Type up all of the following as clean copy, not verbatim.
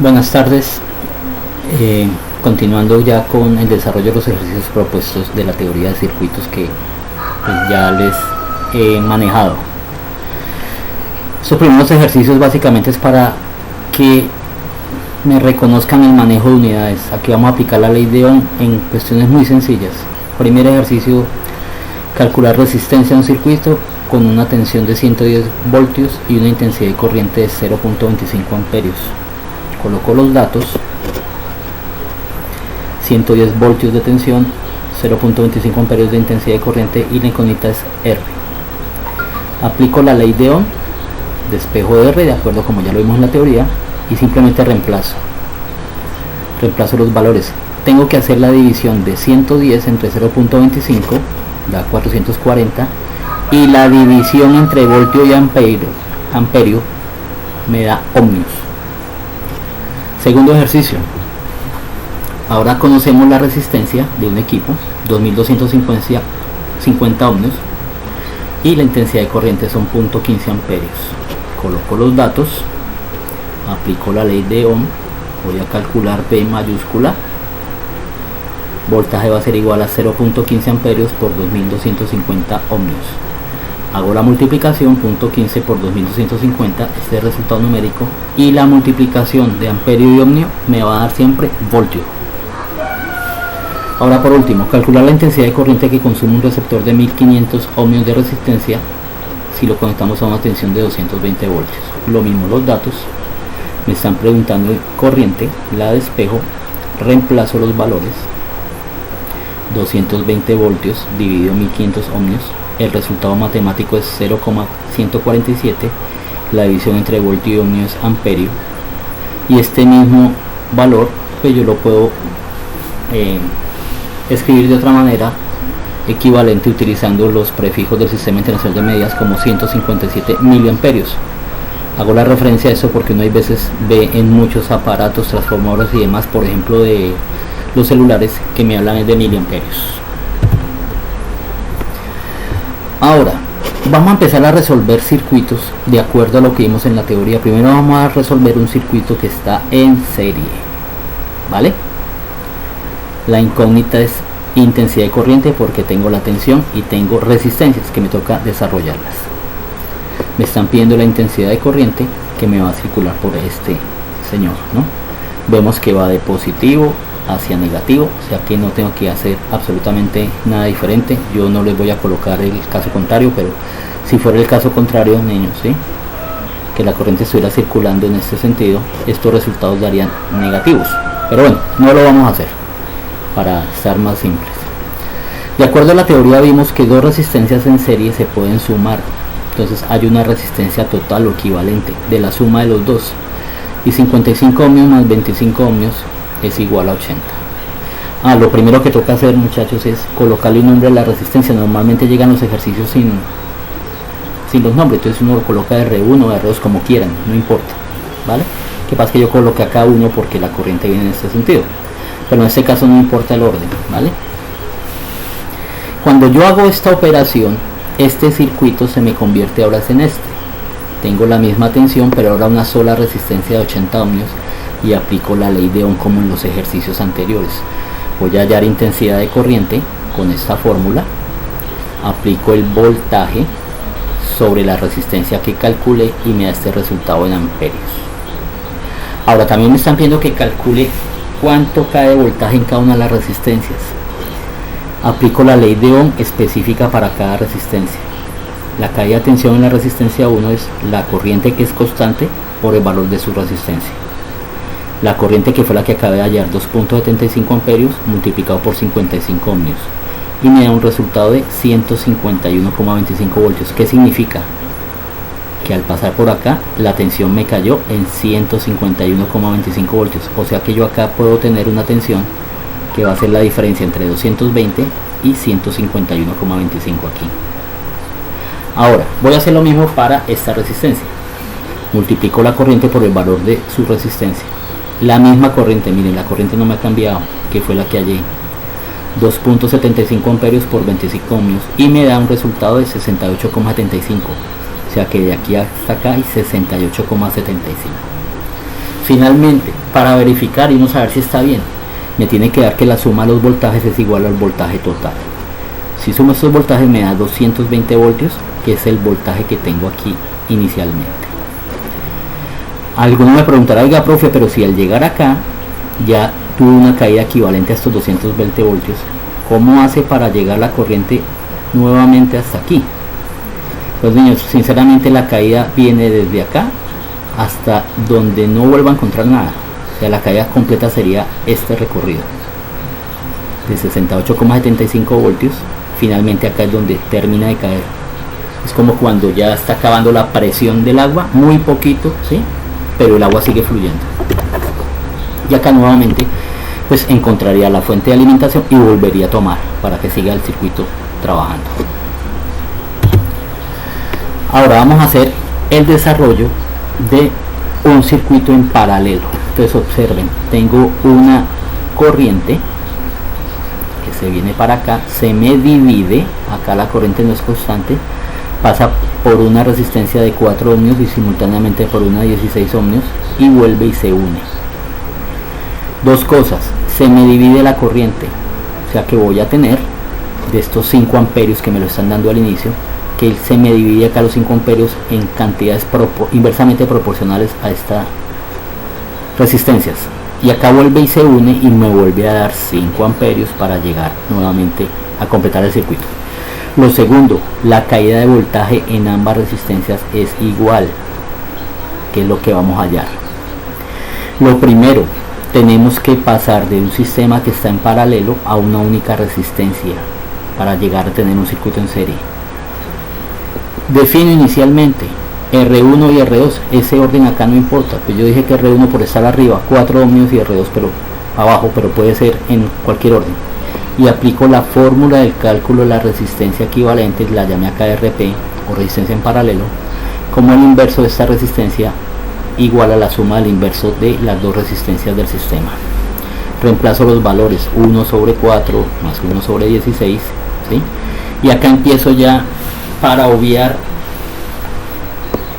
Buenas tardes. Continuando ya con el desarrollo de los ejercicios propuestos de la teoría de circuitos que pues, ya les he manejado. Estos primeros ejercicios básicamente es para que me reconozcan el manejo de unidades. Aquí vamos a aplicar la ley de Ohm en cuestiones muy sencillas. Primer ejercicio: calcular resistencia a un circuito con una tensión de 110 voltios y una intensidad de corriente de 0.25 amperios. Coloco los datos: 110 voltios de tensión, 0.25 amperios de intensidad de corriente y la incógnita es R. Aplico la ley de Ohm, despejo de R de acuerdo como ya lo vimos en la teoría y simplemente reemplazo los valores. Tengo que hacer la división de 110 entre 0.25, da 440, y la división entre voltio y amperio me da ohmios. Segundo ejercicio: ahora conocemos la resistencia de un equipo, 2250 ohmios, y la intensidad de corriente son 0.15 amperios. Coloco los datos, aplico la ley de Ohm, voy a calcular P mayúscula, voltaje va a ser igual a 0.15 amperios por 2250 ohmios. Hago la multiplicación, 0.15 por 2250, este es el resultado numérico, y la multiplicación de amperio y ohmio me va a dar siempre voltio. Ahora por último, calcular la intensidad de corriente que consume un receptor de 1500 ohmios de resistencia si lo conectamos a una tensión de 220 voltios. Lo mismo los datos, me están preguntando corriente, la despejo, reemplazo los valores, 220 voltios dividido 1500 ohmios, el resultado matemático es 0,147, la división entre voltio y ohmio es amperio, y este mismo valor pues yo lo puedo escribir de otra manera equivalente utilizando los prefijos del Sistema Internacional de Medidas como 157 miliamperios. Hago la referencia a eso porque uno hay veces ve en muchos aparatos, transformadores y demás, por ejemplo de los celulares, que me hablan de miliamperios. Ahora vamos a empezar a resolver circuitos de acuerdo a lo que vimos en la teoría. Primero vamos a resolver un circuito que está en serie, ¿vale? La incógnita es intensidad de corriente porque tengo la tensión y tengo resistencias que me toca desarrollarlas. Me están pidiendo la intensidad de corriente que me va a circular por este señor, ¿no? Vemos que va de positivo hacia negativo, o sea que no tengo que hacer absolutamente nada diferente. Yo no les voy a colocar el caso contrario, pero si fuera el caso contrario, niños, ¿sí?, que la corriente estuviera circulando en este sentido, estos resultados darían negativos, pero bueno, no lo vamos a hacer para estar más simples. De acuerdo a la teoría vimos que dos resistencias en serie se pueden sumar, entonces hay una resistencia total o equivalente de la suma de los dos, y 55 ohmios más 25 ohmios es igual a 80. Lo primero que toca hacer, muchachos, es colocarle un nombre a la resistencia. Normalmente llegan los ejercicios sin los nombres, entonces uno lo coloca R1 o R2 como quieran, no importa, ¿vale? Que pasa que yo coloqué acá 1 porque la corriente viene en este sentido, pero en este caso no importa el orden, ¿vale? Cuando yo hago esta operación, este circuito se me convierte ahora en este. Tengo la misma tensión, pero ahora una sola resistencia de 80 ohmios y aplico la ley de Ohm como en los ejercicios anteriores. Voy a hallar intensidad de corriente con esta fórmula, aplico el voltaje sobre la resistencia que calculé y me da este resultado en amperios. Ahora también me están pidiendo que calcule cuánto cae de voltaje en cada una de las resistencias. Aplico la ley de Ohm específica para cada resistencia. La caída de tensión en la resistencia 1 es la corriente que es constante por el valor de su resistencia. La corriente que fue la que acabé de hallar, 2.75 amperios multiplicado por 55 ohmios, y me da un resultado de 151,25 voltios. ¿Qué significa? Que al pasar por acá la tensión me cayó en 151,25 voltios, o sea que yo acá puedo tener una tensión que va a ser la diferencia entre 220 y 151,25 aquí. Ahora voy a hacer lo mismo para esta resistencia. Multiplico la corriente por el valor de su resistencia. La misma corriente, miren, la corriente no me ha cambiado, que fue la que hallé, 2.75 amperios por 25 ohmios, y me da un resultado de 68,75. O sea que de aquí hasta acá hay 68,75. Finalmente, para verificar y no saber si está bien, me tiene que dar que la suma de los voltajes es igual al voltaje total. Si sumo estos voltajes me da 220 voltios, que es el voltaje que tengo aquí inicialmente. Alguno me preguntará, oiga profe, pero si al llegar acá ya tuve una caída equivalente a estos 220 voltios, ¿cómo hace para llegar la corriente nuevamente hasta aquí? Pues niños, sinceramente la caída viene desde acá hasta donde no vuelva a encontrar nada. O sea, la caída completa sería este recorrido de 68,75 voltios. Finalmente acá es donde termina de caer. Es como cuando ya está acabando la presión del agua, muy poquito, ¿sí? Pero el agua sigue fluyendo. Y acá nuevamente pues encontraría la fuente de alimentación y volvería a tomar para que siga el circuito trabajando. Ahora vamos a hacer el desarrollo de un circuito en paralelo. Entonces observen, tengo una corriente que se viene para acá, se me divide, acá la corriente no es constante, pasa por una resistencia de 4 ohmios y simultáneamente por una 16 ohmios y vuelve y se une. Dos cosas, se me divide la corriente, o sea que voy a tener de estos 5 amperios que me lo están dando al inicio, que se me divide acá los 5 amperios en cantidades inversamente proporcionales a estas resistencias, y acá vuelve y se une y me vuelve a dar 5 amperios para llegar nuevamente a completar el circuito. Lo segundo, la caída de voltaje en ambas resistencias es igual, que es lo que vamos a hallar. Lo primero, tenemos que pasar de un sistema que está en paralelo a una única resistencia para llegar a tener un circuito en serie. Defino inicialmente R1 y R2, ese orden acá no importa, pues yo dije que R1 por estar arriba 4 ohmios y R2 pero abajo, pero puede ser en cualquier orden, y aplico la fórmula del cálculo de la resistencia equivalente, la llamé acá RP o resistencia en paralelo, como el inverso de esta resistencia igual a la suma del inverso de las dos resistencias del sistema. Reemplazo los valores 1 sobre 4 más 1 sobre 16, ¿sí? Y acá empiezo ya para obviar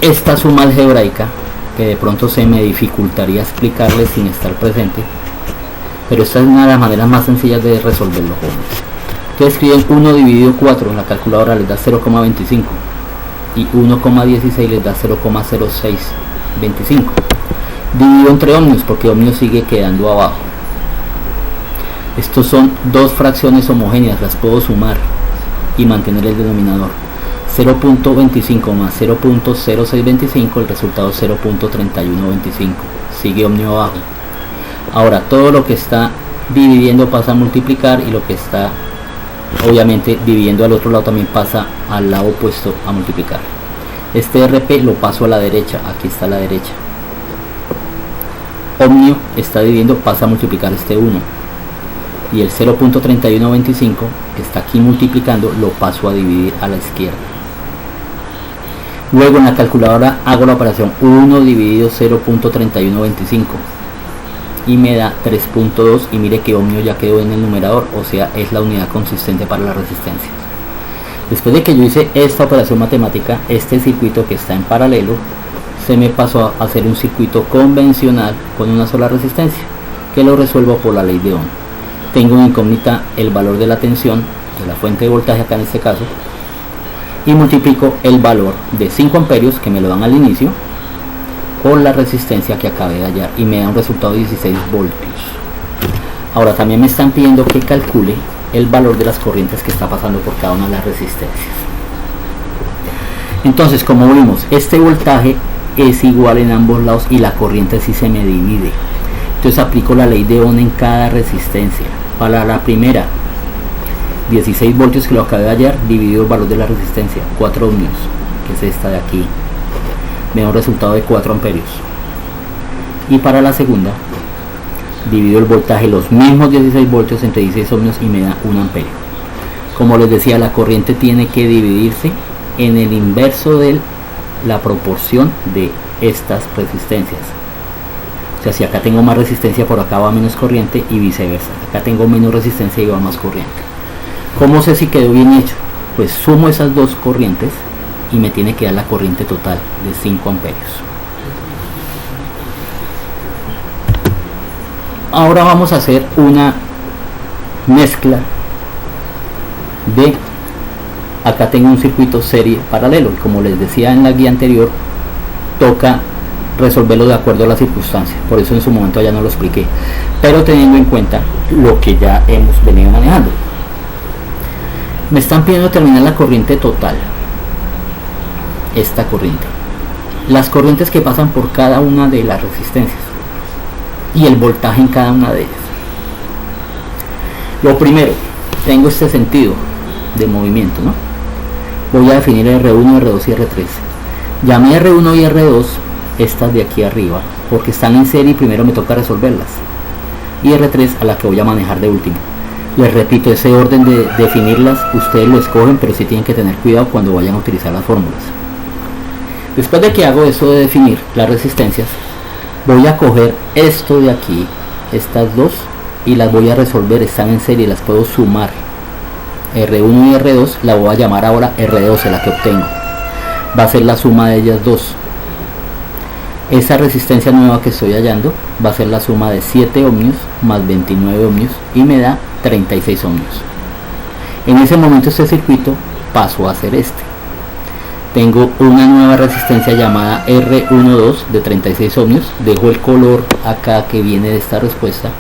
esta suma algebraica que de pronto se me dificultaría explicarles sin estar presente, pero esta es una de las maneras más sencillas de resolverlo, jóvenes. Ustedes escriben 1 dividido 4 en la calculadora, les da 0,25 y 1,16 les da 0,0625 dividido entre ohmios, porque ohmios sigue quedando abajo. Estos son dos fracciones homogéneas, las puedo sumar y mantener el denominador. 0.25 más 0.0625, el resultado es 0.3125, sigue ohmio abajo. Ahora todo lo que está dividiendo pasa a multiplicar, y lo que está obviamente dividiendo al otro lado también pasa al lado opuesto a multiplicar. Este RP lo paso a la derecha, aquí está a la derecha. Ohmio está dividiendo, pasa a multiplicar este 1, y el 0.3125 que está aquí multiplicando lo paso a dividir a la izquierda. Luego en la calculadora hago la operación 1 dividido 0.3125 y me da 3.2, y mire que ohmio ya quedó en el numerador, o sea es la unidad consistente para las resistencias. Después de que yo hice esta operación matemática, este circuito que está en paralelo se me pasó a hacer un circuito convencional con una sola resistencia, que lo resuelvo por la ley de Ohm. Tengo en incógnita el valor de la tensión de la fuente de voltaje acá en este caso, y multiplico el valor de 5 amperios que me lo dan al inicio por la resistencia que acabé de hallar, y me da un resultado de 16 voltios. Ahora también me están pidiendo que calcule el valor de las corrientes que está pasando por cada una de las resistencias. Entonces, como vimos, este voltaje es igual en ambos lados y la corriente sí se me divide. Entonces aplico la ley de Ohm en cada resistencia. Para la primera, 16 voltios que lo acabé de hallar, dividido el valor de la resistencia, 4 ohmios, que es esta de aquí, me da un resultado de 4 amperios. Y para la segunda, divido el voltaje, los mismos 16 voltios entre 16 ohmios, y me da 1 amperio. Como les decía, la corriente tiene que dividirse en el inverso de la proporción de estas resistencias. O sea, si acá tengo más resistencia, por acá va menos corriente, y viceversa. Acá tengo menos resistencia y va más corriente. ¿Cómo sé si quedó bien hecho? Pues sumo esas dos corrientes y me tiene que dar la corriente total de 5 amperios. Ahora vamos a hacer una mezcla de, acá tengo un circuito serie paralelo, y como les decía en la guía anterior, toca resolverlo de acuerdo a las circunstancias, por eso en su momento ya no lo expliqué, pero teniendo en cuenta lo que ya hemos venido manejando. Me están pidiendo terminar la corriente total, esta corriente, las corrientes que pasan por cada una de las resistencias y el voltaje en cada una de ellas. Lo primero, tengo este sentido de movimiento, ¿no? Voy a definir R1, R2 y R3. Llamé R1 y R2 estas de aquí arriba porque están en serie y primero me toca resolverlas, y R3 a la que voy a manejar de último. Les repito, ese orden de definirlas ustedes lo escogen, pero sí tienen que tener cuidado cuando vayan a utilizar las fórmulas. Después de que hago eso de definir las resistencias, voy a coger esto de aquí, estas dos, y las voy a resolver. Están en serie, las puedo sumar. R1 y R2 la voy a llamar ahora R12, la que obtengo. Va a ser la suma de ellas dos. Esa resistencia nueva que estoy hallando va a ser la suma de 7 ohmios más 29 ohmios y me da 36 ohmios. En ese momento este circuito pasó a ser este. Tengo una nueva resistencia llamada R12 de 36 ohmios. Dejo el color acá que viene de esta respuesta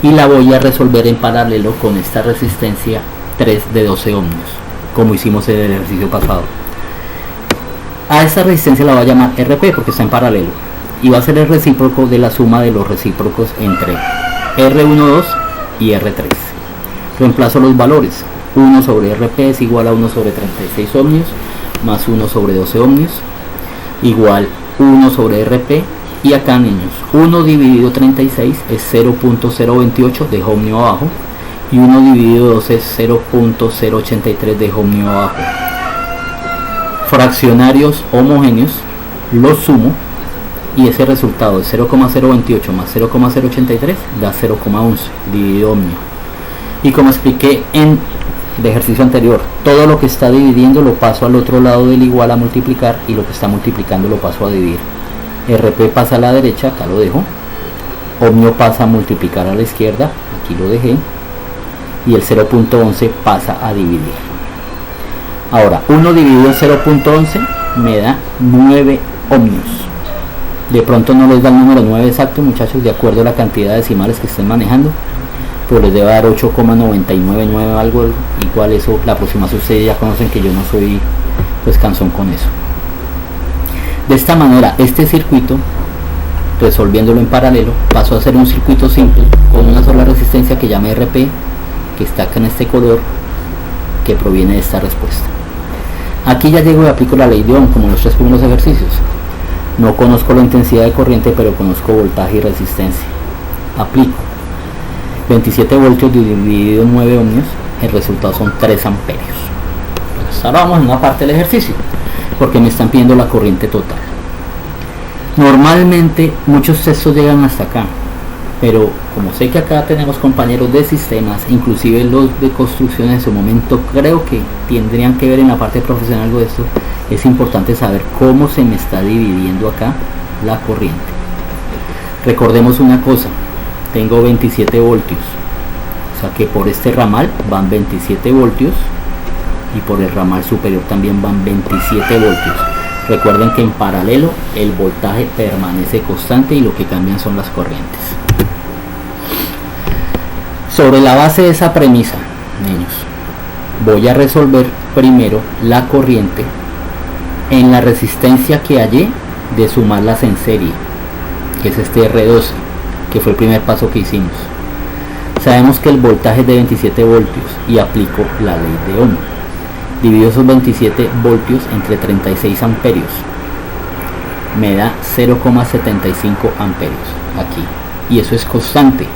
y la voy a resolver en paralelo con esta resistencia 3 de 12 ohmios, como hicimos en el ejercicio pasado. A esta resistencia la voy a llamar RP porque está en paralelo y va a ser el recíproco de la suma de los recíprocos entre R12 y R3. Reemplazo los valores. 1 sobre RP es igual a 1 sobre 36 ohmios más 1 sobre 12 ohmios igual 1 sobre RP, y acá, niños, 1 dividido 36 es 0.028, dejo ohmio abajo, y 1 dividido 12 es 0.083, dejo ohmio abajo. Fraccionarios homogéneos los sumo y ese resultado de 0.028 más 0.083 da 0.11 dividido ohmio. Y como expliqué en el ejercicio anterior, todo lo que está dividiendo lo paso al otro lado del igual a multiplicar, y lo que está multiplicando lo paso a dividir. RP pasa a la derecha, acá lo dejo. Ohmio pasa a multiplicar a la izquierda, aquí lo dejé, y el 0.11 pasa a dividir. Ahora, 1 dividido 0.11 me da 9 ohmios. De pronto no les da el número 9 exacto, muchachos, de acuerdo a la cantidad de decimales que estén manejando, pero les debe dar 8,999 algo, igual eso, la aproximación ustedes ya conocen que yo no soy pues cansón con eso. De esta manera, este circuito, resolviéndolo en paralelo, pasó a ser un circuito simple con una sola resistencia que llame RP, que está acá en este color, que proviene de esta respuesta. Aquí ya llego y aplico la ley de Ohm como los tres primeros ejercicios. No conozco la intensidad de corriente, pero conozco voltaje y resistencia. Aplico 27 voltios dividido en 9 ohmios, el resultado son 3 amperios. Pues ahora vamos en una parte del ejercicio, porque me están pidiendo la corriente total. Normalmente muchos textos llegan hasta acá, pero como sé que acá tenemos compañeros de sistemas, inclusive los de construcción en su momento, creo que tendrían que ver en la parte profesional algo de esto. Es importante saber cómo se me está dividiendo acá la corriente. Recordemos una cosa, tengo 27 voltios, o sea que por este ramal van 27 voltios y por el ramal superior también van 27 voltios. Recuerden que en paralelo el voltaje permanece constante y lo que cambian son las corrientes. Sobre la base de esa premisa, niños, voy a resolver primero la corriente en la resistencia que hallé de sumarlas en serie, que es este R12, que fue el primer paso que hicimos. Sabemos que el voltaje es de 27 voltios y aplico la ley de Ohm. Divido esos 27 voltios entre 36 amperios, me da 0,75 amperios aquí, y eso es constante.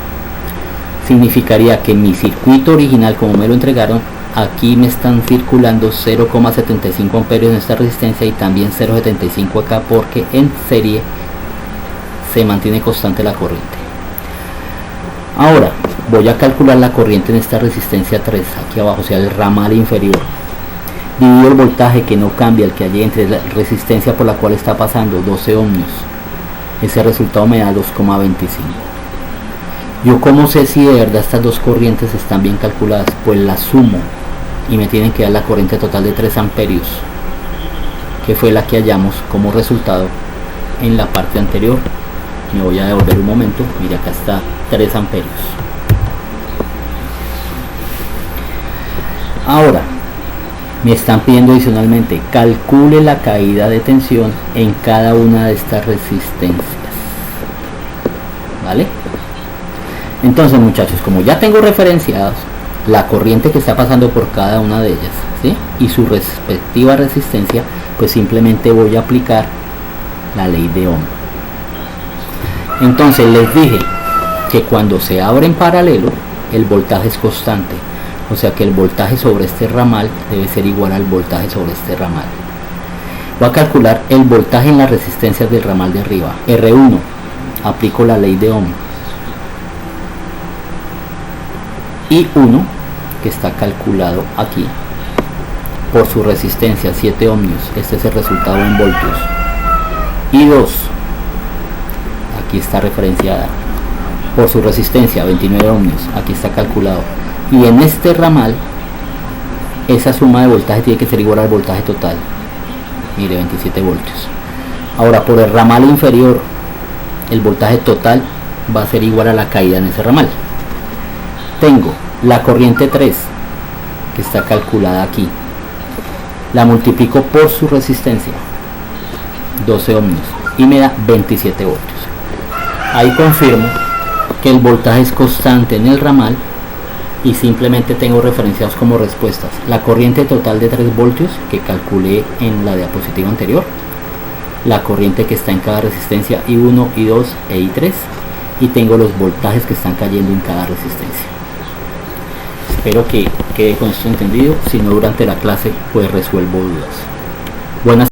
Significaría que mi circuito original, como me lo entregaron, aquí me están circulando 0,75 amperios en esta resistencia y también 0,75 acá, porque en serie se mantiene constante la corriente. Ahora voy a calcular la corriente en esta resistencia 3 aquí abajo, o sea el ramal inferior. Divido el voltaje que no cambia, el que hay entre la resistencia por la cual está pasando, 12 ohmios. Ese resultado me da 2,25. Yo cómo sé si de verdad estas dos corrientes están bien calculadas, pues las sumo y me tienen que dar la corriente total de 3 amperios, que fue la que hallamos como resultado en la parte anterior. Me voy a devolver un momento, mira, acá está 3 amperios. Ahora me están pidiendo adicionalmente calcule la caída de tensión en cada una de estas resistencias, ¿vale? Entonces, muchachos, como ya tengo referenciados la corriente que está pasando por cada una de ellas, ¿sí?, y su respectiva resistencia, pues simplemente voy a aplicar la ley de Ohm. Entonces les dije que cuando se abre en paralelo el voltaje es constante, o sea que el voltaje sobre este ramal debe ser igual al voltaje sobre este ramal. Voy a calcular el voltaje en las resistencias del ramal de arriba, R1, aplico la ley de Ohm, y 1, que está calculado aquí, por su resistencia 7 ohmios, este es el resultado en voltios, y 2, aquí está referenciada, por su resistencia 29 ohmios, aquí está calculado, y en este ramal esa suma de voltaje tiene que ser igual al voltaje total, mire, 27 voltios. Ahora, por el ramal inferior el voltaje total va a ser igual a la caída en ese ramal. Tengo la corriente 3 que está calculada aquí, la multiplico por su resistencia 12 ohmios y me da 27 voltios. Ahí confirmo que el voltaje es constante en el ramal y simplemente tengo referenciados como respuestas la corriente total de 3 voltios que calculé en la diapositiva anterior, la corriente que está en cada resistencia I1, I2 e I3, y tengo los voltajes que están cayendo en cada resistencia. Espero que quede con esto entendido. Si no, durante la clase pues resuelvo dudas. Buenas